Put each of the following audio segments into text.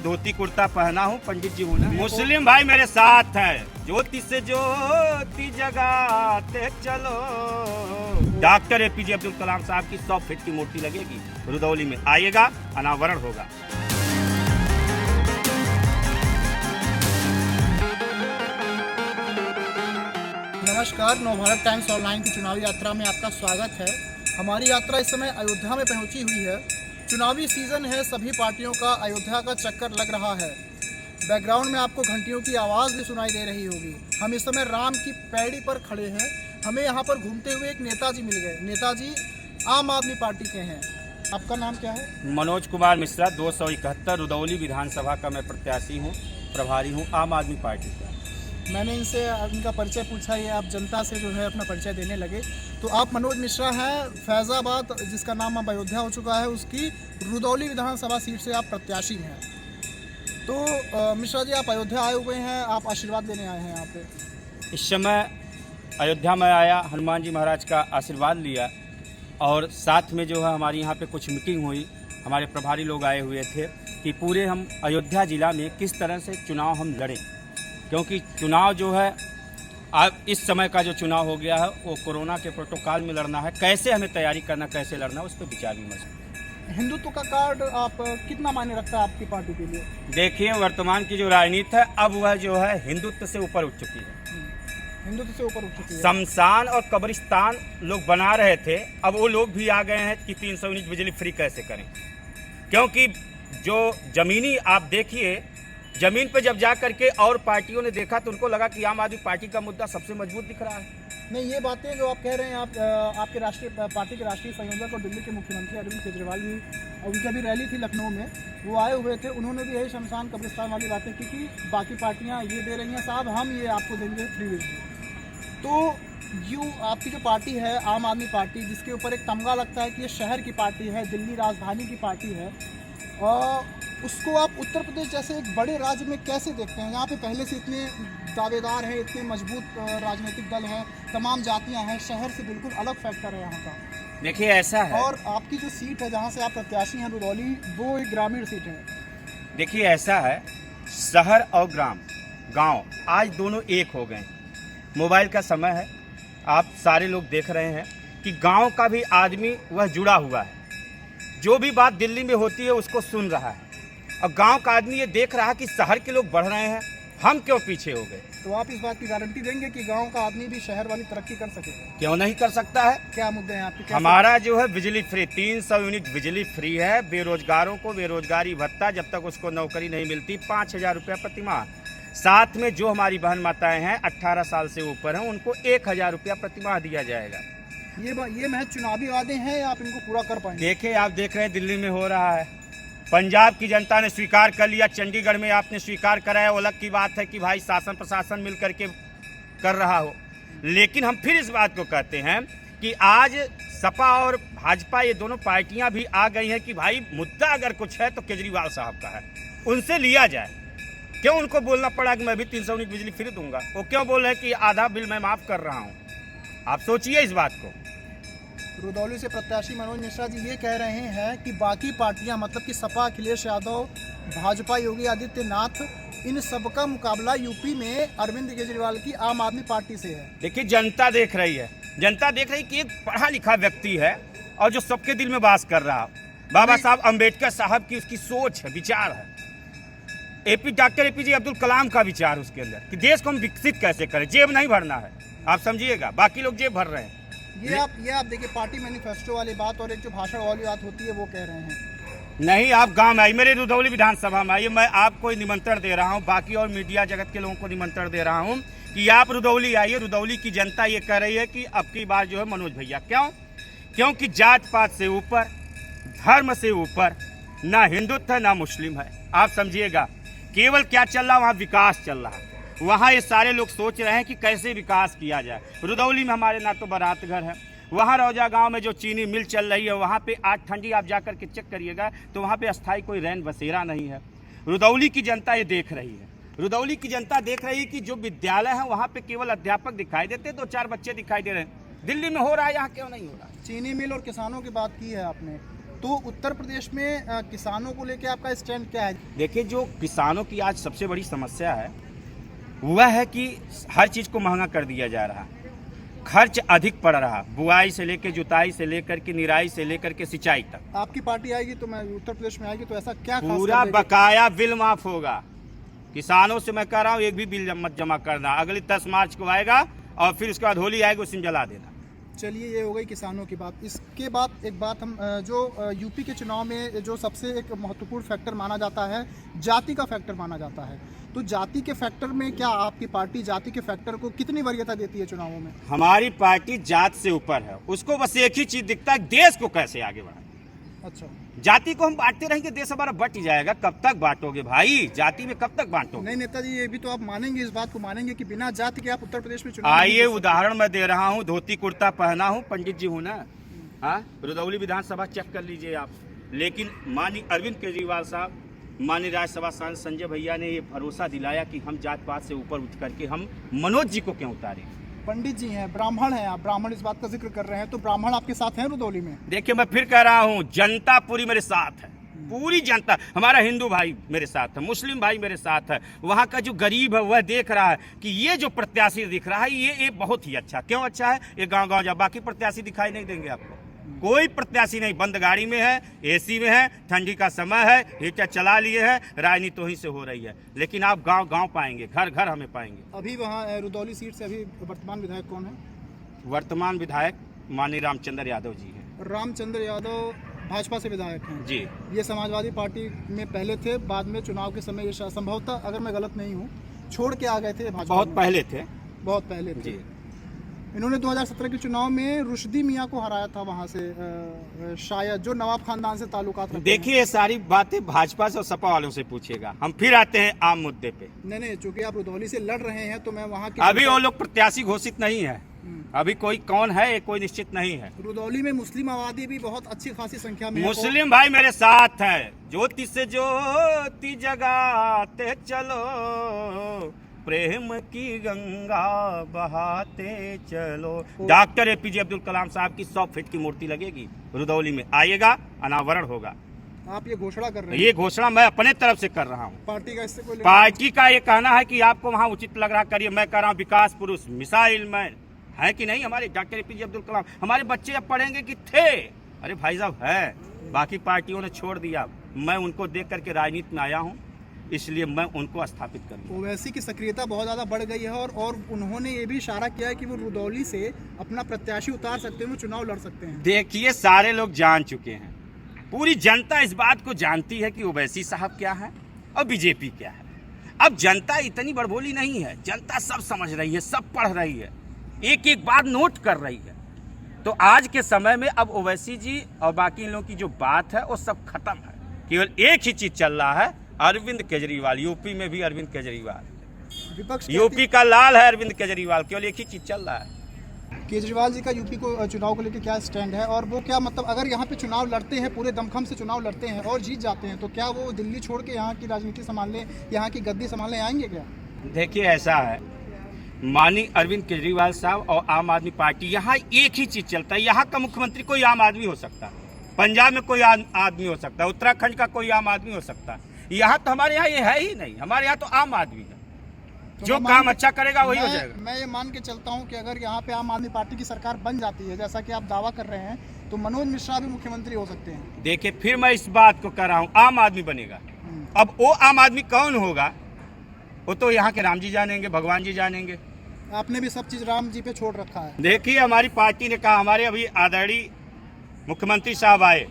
धोती कुर्ता पहना हूँ, पंडित जी हूँ ना। मुस्लिम भाई मेरे साथ है। ज्योति से ज्योति जगाते चलो। डॉक्टर APJ अब्दुल कलाम साहब की 100 फीट की मूर्ति लगेगी रुदौली में, आइएगा, अनावरण होगा। नमस्कार, नवभारत टाइम्स ऑनलाइन की चुनावी यात्रा में आपका स्वागत है। हमारी यात्रा इस समय अयोध्या में पहुंची हुई है। चुनावी सीजन है, सभी पार्टियों का अयोध्या का चक्कर लग रहा है। बैकग्राउंड में आपको घंटियों की आवाज़ भी सुनाई दे रही होगी। हम इस समय राम की पैड़ी पर खड़े हैं। हमें यहाँ पर घूमते हुए एक नेताजी मिल गए। नेताजी आम आदमी पार्टी के हैं। आपका नाम क्या है? मनोज कुमार मिश्रा, 271 रुदौली विधानसभा का मैं प्रत्याशी हूँ, प्रभारी हूँ आम आदमी पार्टी का। मैंने इनसे इनका परिचय पूछा, ये आप जनता से जो है अपना परिचय देने लगे। तो आप मनोज मिश्रा हैं, फैज़ाबाद जिसका नाम अब अयोध्या हो चुका है उसकी रुदौली विधानसभा सीट से आप प्रत्याशी हैं। तो मिश्रा जी, आप अयोध्या आए हुए हैं, आप आशीर्वाद लेने आए हैं यहाँ पे। इस समय अयोध्या में आया, हनुमान जी महाराज का आशीर्वाद लिया और साथ में जो है हमारी यहाँ पे कुछ मीटिंग हुई। हमारे प्रभारी लोग आए हुए थे कि पूरे हम अयोध्या ज़िला में किस तरह से चुनाव हम लड़ें, क्योंकि चुनाव जो है अब इस समय का जो चुनाव हो गया है वो कोरोना के प्रोटोकॉल में लड़ना है। कैसे हमें तैयारी करना, कैसे लड़ना, उस पर विचार विमर्श। हिंदुत्व का कार्ड आप कितना मायने रखता है आपकी पार्टी के लिए? देखिए, वर्तमान की जो राजनीति है अब वह जो है हिंदुत्व से ऊपर उठ चुकी है। हिंदुत्व से ऊपर उठ चुकी है। शमशान और कब्रिस्तान लोग बना रहे थे, अब वो लोग भी आ गए हैं कि 300 यूनिट बिजली फ्री कैसे करें। क्योंकि जो जमीनी आप देखिए, जमीन पे जब जा करके और पार्टियों ने देखा तो उनको लगा कि आम आदमी पार्टी का मुद्दा सबसे मजबूत दिख रहा है। नहीं, ये बातें जो आप कह रहे हैं, आपके राष्ट्रीय पार्टी के राष्ट्रीय संयोजक और दिल्ली के मुख्यमंत्री अरविंद केजरीवाल भी, उनकी अभी रैली थी लखनऊ में, वो आए हुए थे। उन्होंने भी यही शमशान कब्रिस्तान वाली बातें की कि बाकी पार्टियां ये दे रही हैं साहब, हम ये आपको देंगे फ्री बिजली। तो आपकी जो पार्टी है आम आदमी पार्टी, जिसके ऊपर एक तमगा लगता है कि ये शहर की पार्टी है, दिल्ली राजधानी की पार्टी है, उसको आप उत्तर प्रदेश जैसे एक बड़े राज्य में कैसे देखते हैं? यहाँ पे पहले से इतने दावेदार हैं, इतने मजबूत राजनीतिक दल हैं, तमाम जातियाँ हैं, शहर से बिल्कुल अलग फैक्टर है यहाँ का। देखिए ऐसा है, और आपकी जो सीट है जहाँ से आप प्रत्याशी हैं रुदौली, वो एक ग्रामीण सीट है। देखिए ऐसा है, शहर और गांव आज दोनों एक हो गए। मोबाइल का समय है, आप सारे लोग देख रहे हैं कि गांव का भी आदमी वह जुड़ा हुआ है, जो भी बात दिल्ली में होती है उसको सुन रहा है, और गांव का आदमी ये देख रहा है कि शहर के लोग बढ़ रहे हैं, हम क्यों पीछे हो गए। तो आप इस बात की गारंटी देंगे कि गांव का आदमी भी शहर वाली तरक्की कर सकेगा? क्यों नहीं कर सकता है। क्या मुद्दे हैं आपके? हमारा जो है बिजली फ्री, 300 यूनिट बिजली फ्री है। बेरोजगारों को बेरोजगारी भत्ता, जब तक उसको नौकरी नहीं मिलती, 5000 रुपया प्रति माह। साथ में जो हमारी बहन माताएं हैं 18 साल से ऊपर हैं, उनको 1000 रुपया प्रति माह दिया जाएगा। ये महज चुनावी वादे हैं या आप इनको पूरा कर पाएंगे? देखिए, आप देख रहे हैं दिल्ली में हो रहा है, पंजाब की जनता ने स्वीकार कर लिया, चंडीगढ़ में आपने स्वीकार करा है। वो अलग की बात है कि भाई शासन प्रशासन मिल करके कर रहा हो, लेकिन हम फिर इस बात को कहते हैं कि आज सपा और भाजपा ये दोनों पार्टियां भी आ गई हैं कि भाई मुद्दा अगर कुछ है तो केजरीवाल साहब का है, उनसे लिया जाए। क्यों उनको बोलना पड़ा कि मैं भी 300 यूनिट बिजली फ्री दूंगा? वो क्यों बोल रहे हैं कि आधा बिल मैं माफ़ कर रहा हूँ? आप सोचिए इस बात को। रुदौली से प्रत्याशी मनोज मिश्रा जी ये कह रहे हैं कि बाकी पार्टियां, मतलब कि सपा, अखिलेश यादव, भाजपा, योगी आदित्यनाथ, इन सबका मुकाबला यूपी में अरविंद केजरीवाल की आम आदमी पार्टी से है। देखिए, जनता देख रही है, जनता देख रही कि एक पढ़ा लिखा व्यक्ति है और जो सबके दिल में वास कर रहा है। बाबा साहब अम्बेडकर साहब की उसकी सोच है, विचार है। डॉक्टर APJ अब्दुल कलाम का विचार उसके अंदर कि देश को हम विकसित कैसे करें। जेब नहीं भरना है, आप समझिएगा, बाकी लोग जेब भर रहे हैं। ये आप देखिए, पार्टी मैनिफेस्टो वाली बात और एक जो भाषण वाली बात होती है वो कह रहे हैं। नहीं, आप गांव में आइए, मेरे रुदौली विधानसभा में आइए, मैं आपको निमंत्रण दे रहा हूं, बाकी और मीडिया जगत के लोगों को निमंत्रण दे रहा हूं कि आप रुदौली आइए। रुदौली की जनता ये कह रही है कि अब की बार जो है मनोज भैया। क्योंकि जात पात से ऊपर, धर्म से ऊपर ना हिंदुत्व है ना मुस्लिम है। आप समझिएगा, केवल क्या चल रहा है, वहाँ विकास चल रहा है। वहाँ ये सारे लोग सोच रहे हैं कि कैसे विकास किया जाए। रुदौली में हमारे ना तो बारात घर है, वहाँ रौजा गांव में जो चीनी मिल चल रही है, वहाँ पे आज ठंडी आप जाकर के चेक करिएगा तो वहाँ पे अस्थाई कोई रैन बसेरा नहीं है। रुदौली की जनता ये देख रही है, रुदौली की जनता देख रही है कि जो विद्यालय है वहाँ पे केवल अध्यापक दिखाई देते, 2-4 बच्चे दिखाई दे रहे हैं। दिल्ली में हो रहा है, यहाँ क्यों नहीं हो रहा? चीनी मिल और किसानों की बात की है आपने, तो उत्तर प्रदेश में किसानों को लेकर आपका स्टैंड क्या है? देखिए, जो किसानों की आज सबसे बड़ी समस्या है वह है कि हर चीज़ को महंगा कर दिया जा रहा है, खर्च अधिक पड़ रहा, बुआई से लेकर जुताई से लेकर के निराई से लेकर के सिंचाई तक। आपकी पार्टी आएगी तो मैं उत्तर प्रदेश में आएगी तो ऐसा क्या खास पूरा कर देगी? बकाया बिल माफ होगा। किसानों से मैं कह रहा हूँ, एक भी बिल मत जमा करना। अगली 10 मार्च को आएगा और फिर उसके बाद होली आएगी, उस दिन जला देना। चलिए, ये हो गई किसानों की बात। इसके बाद एक बात हम जो यूपी के चुनाव में जो सबसे एक महत्वपूर्ण फैक्टर माना जाता है, जाति का फैक्टर माना जाता है। तो जाति के फैक्टर में क्या आपकी पार्टी जाति के फैक्टर को कितनी वरीयता देती है चुनावों में? हमारी पार्टी जात से ऊपर है, उसको बस एक ही चीज दिखता है, देश को कैसे आगे बढ़ाए। अच्छा, जाति को हम बांटते रहेंगे, देश हमारा बट ही जाएगा। कब तक बांटोगे भाई? जाति में कब तक बांटोगे? नहीं नेताजी, ये भी तो आप मानेंगे, इस बात को मानेंगे कि बिना जाति के आप उत्तर प्रदेश में चुनाव आइए, उदाहरण मैं दे रहा हूँ। धोती कुर्ता पहना हूँ, पंडित जी हूँ ना। हाँ, रुदौली विधानसभा चेक कर लीजिए आप। लेकिन माननीय अरविंद केजरीवाल साहब, माननीय राज्यसभा सांसद संजय भैया ने ये भरोसा दिलाया कि हम जात पात से ऊपर उठ करके हम मनोज जी को क्यों उतारें। पंडित जी हैं, ब्राह्मण हैं, आप ब्राह्मण इस बात का जिक्र कर रहे हैं, तो ब्राह्मण आपके साथ हैं रुदौली में? देखिए, मैं फिर कह रहा हूँ, जनता पूरी मेरे साथ है, पूरी जनता। हमारा हिंदू भाई मेरे साथ है, मुस्लिम भाई मेरे साथ है, वहाँ का जो गरीब है वह देख रहा है कि ये जो प्रत्याशी दिख रहा है ये बहुत ही अच्छा। क्यों अच्छा है? ये गांव गांव जा, बाकी प्रत्याशी दिखाई नहीं देंगे आपको। कोई प्रत्याशी नहीं, बंद गाड़ी में है, एसी में है, ठंडी का समय है, हीटर चला लिए है, राजनीति वहीं से हो रही है। लेकिन आप गांव गांव पाएंगे, घर घर हमें पाएंगे। अभी वहाँ रुदौली सीट से अभी वर्तमान विधायक कौन है? वर्तमान विधायक माननीय रामचंद्र यादव जी हैं। रामचंद्र यादव भाजपा से विधायक हैं जी। ये समाजवादी पार्टी में पहले थे, बाद में चुनाव के समय ये संभवतः, अगर मैं गलत नहीं हूँ, छोड़ के आ गए थे भाजपा। बहुत पहले थे, बहुत पहले थे जी। इन्होंने 2017 के चुनाव में रुश्दी मियाँ को हराया था वहां से, शायद, जो नवाब खानदान से ताल्लुकात रखते हैं। देखिए, ये सारी बातें भाजपा से और सपा वालों से पूछिएगा। हम फिर आते हैं आम मुद्दे पे। नहीं, चूंकि आप रुदौली से लड़ रहे हैं तो मैं वहाँ की अभी वो लोग प्रत्याशी घोषित नहीं है, अभी कोई कौन है ये कोई निश्चित नहीं है। रुदौली में मुस्लिम आबादी भी बहुत अच्छी खासी संख्या में है। मुस्लिम भाई मेरे साथ है। ज्योति से ज्योति जगाते चलो, प्रेम की गंगा बहाते चलो। डॉक्टर एपीजे अब्दुल कलाम साहब की 100 फीट की मूर्ति लगेगी रुदौली में, आइएगा, अनावरण होगा। आप ये घोषणा कर रहे हैं? ये घोषणा मैं अपने तरफ से कर रहा हूँ। पार्टी का इससे कोई पार्टी का ये कहना है कि आपको वहाँ उचित लग रहा करिए। मैं कह रहा हूँ, विकास पुरुष, मिसाइल मैन है कि नहीं हमारे डॉक्टर एपीजे अब्दुल कलाम। हमारे बच्चे अब पढ़ेंगे कि थे? अरे भाई साहब है, बाकी पार्टियों ने छोड़ दिया। मैं उनको देख करके राजनीति में आया हूँ, इसलिए मैं उनको स्थापित करूँगा। ओवैसी की सक्रियता बहुत ज़्यादा बढ़ गई है और उन्होंने ये भी इशारा किया है कि वो रुदौली से अपना प्रत्याशी उतार सकते हैं, वो चुनाव लड़ सकते हैं। देखिए, सारे लोग जान चुके हैं, पूरी जनता इस बात को जानती है कि ओवैसी साहब क्या है और बीजेपी क्या है। अब जनता इतनी बड़बोली नहीं है, जनता सब समझ रही है, सब पढ़ रही है, एक एक बात नोट कर रही है। तो आज के समय में अब ओवैसी जी और बाकी लोगों की जो बात है वो सब खत्म है। केवल एक ही चीज चल रहा है, अरविंद केजरीवाल। यूपी में भी अरविंद केजरीवाल, विपक्ष यूपी का लाल है अरविंद केजरीवाल। केवल एक ही चीज चल रहा है। केजरीवाल जी का यूपी को चुनाव को लेकर क्या स्टैंड है, और वो क्या मतलब अगर यहाँ पे चुनाव लड़ते हैं, पूरे दमखम से चुनाव लड़ते हैं और जीत जाते हैं, तो क्या वो दिल्ली छोड़ के यहाँ की राजनीति संभालने, यहाँ की गद्दी संभालने आएंगे क्या? देखिए, ऐसा है, माननीय अरविंद केजरीवाल साहब और आम आदमी पार्टी, यहाँ एक ही चीज चलता है। यहाँ का मुख्यमंत्री कोई आम आदमी हो सकता है, पंजाब में कोई आदमी हो सकता है, उत्तराखंड का कोई आम आदमी हो सकता है। यहाँ तो हमारे यहाँ ये है ही नहीं, हमारे यहाँ तो आम आदमी है, तो जो काम अच्छा करेगा वही हो जाएगा। मैं ये मान के चलता हूँ कि अगर यहाँ पे आम आदमी पार्टी की सरकार बन जाती है, जैसा कि आप दावा कर रहे हैं, तो मनोज मिश्रा भी मुख्यमंत्री हो सकते हैं। देखिए, फिर मैं इस बात को कह रहा हूँ, आम आदमी बनेगा। अब वो आम आदमी कौन होगा वो तो यहाँ के राम जी जानेंगे, भगवान जी जानेंगे। आपने भी सब चीज राम जी पे छोड़ रखा है। देखिए, हमारी पार्टी ने कहा, हमारे अभी आदरणीय मुख्यमंत्री साहब आए,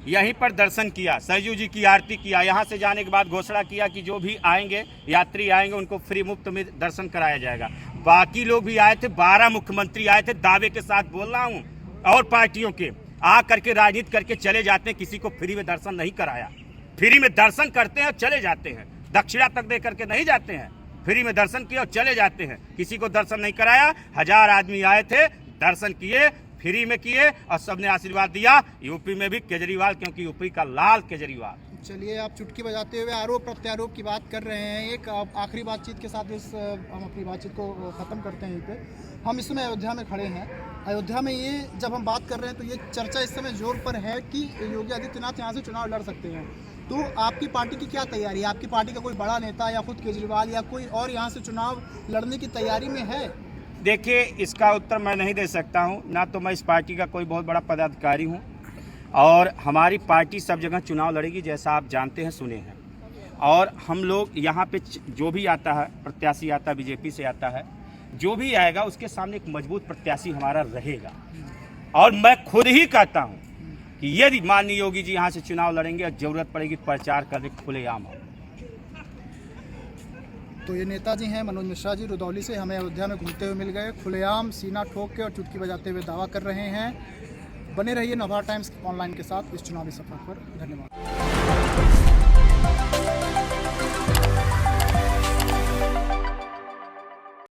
यहीं पर दर्शन किया, सरयू जी की आरती किया। यहाँ से जाने के बाद घोषणा किया कि जो भी आएंगे, यात्री आएंगे, उनको फ्री मुफ्त में दर्शन कराया जाएगा। बाकी लोग भी आए थे, 12 मुख्यमंत्री आए थे, दावे के साथ बोल रहा हूँ, और पार्टियों के आ करके राजनीति करके चले जाते हैं, किसी को फ्री में दर्शन नहीं कराया। फ्री में दर्शन करते हैं और चले जाते हैं, दक्षिणा तक दे करके नहीं जाते हैं, फ्री में दर्शन किए और चले जाते हैं, किसी को दर्शन नहीं कराया। 1000 आदमी आए थे, दर्शन किए, फ्री में किए और सबने आशीर्वाद दिया। यूपी में भी केजरीवाल, क्योंकि यूपी का लाल केजरीवाल। चलिए, आप चुटकी बजाते हुए आरोप प्रत्यारोप की बात कर रहे हैं। एक आखिरी बातचीत के साथ हम अपनी बातचीत को ख़त्म करते हैं यहीं पे। हम इस समय अयोध्या में खड़े हैं। अयोध्या में ये जब हम बात कर रहे हैं तो ये चर्चा इस समय जोर पर है कि योगी आदित्यनाथ यहाँ से चुनाव लड़ सकते हैं। तो आपकी पार्टी की क्या तैयारी है? आपकी पार्टी का कोई बड़ा नेता या खुद केजरीवाल या कोई और यहाँ से चुनाव लड़ने की तैयारी में है? देखिए, इसका उत्तर मैं नहीं दे सकता हूँ। ना तो मैं इस पार्टी का कोई बहुत बड़ा पदाधिकारी हूँ, और हमारी पार्टी सब जगह चुनाव लड़ेगी, जैसा आप जानते हैं, सुने हैं। और हम लोग यहाँ पे जो भी आता है, प्रत्याशी आता है, बीजेपी से आता है, जो भी आएगा उसके सामने एक मजबूत प्रत्याशी हमारा रहेगा। और मैं खुद ही कहता हूँ कि यदि माननीय योगी जी यहाँ से चुनाव लड़ेंगे और जरूरत पड़ेगी प्रचार करने खुलेआम हो। तो ये नेताजी हैं मनोज मिश्रा जी, रुदौली से हमें अयोध्या में घूमते हुए मिल गए। खुलेआम सीना ठोक के और चुटकी बजाते हुए दावा कर रहे हैं। बने रहिए नवभारत टाइम्स ऑनलाइन के साथ इस चुनावी सफर पर। धन्यवाद।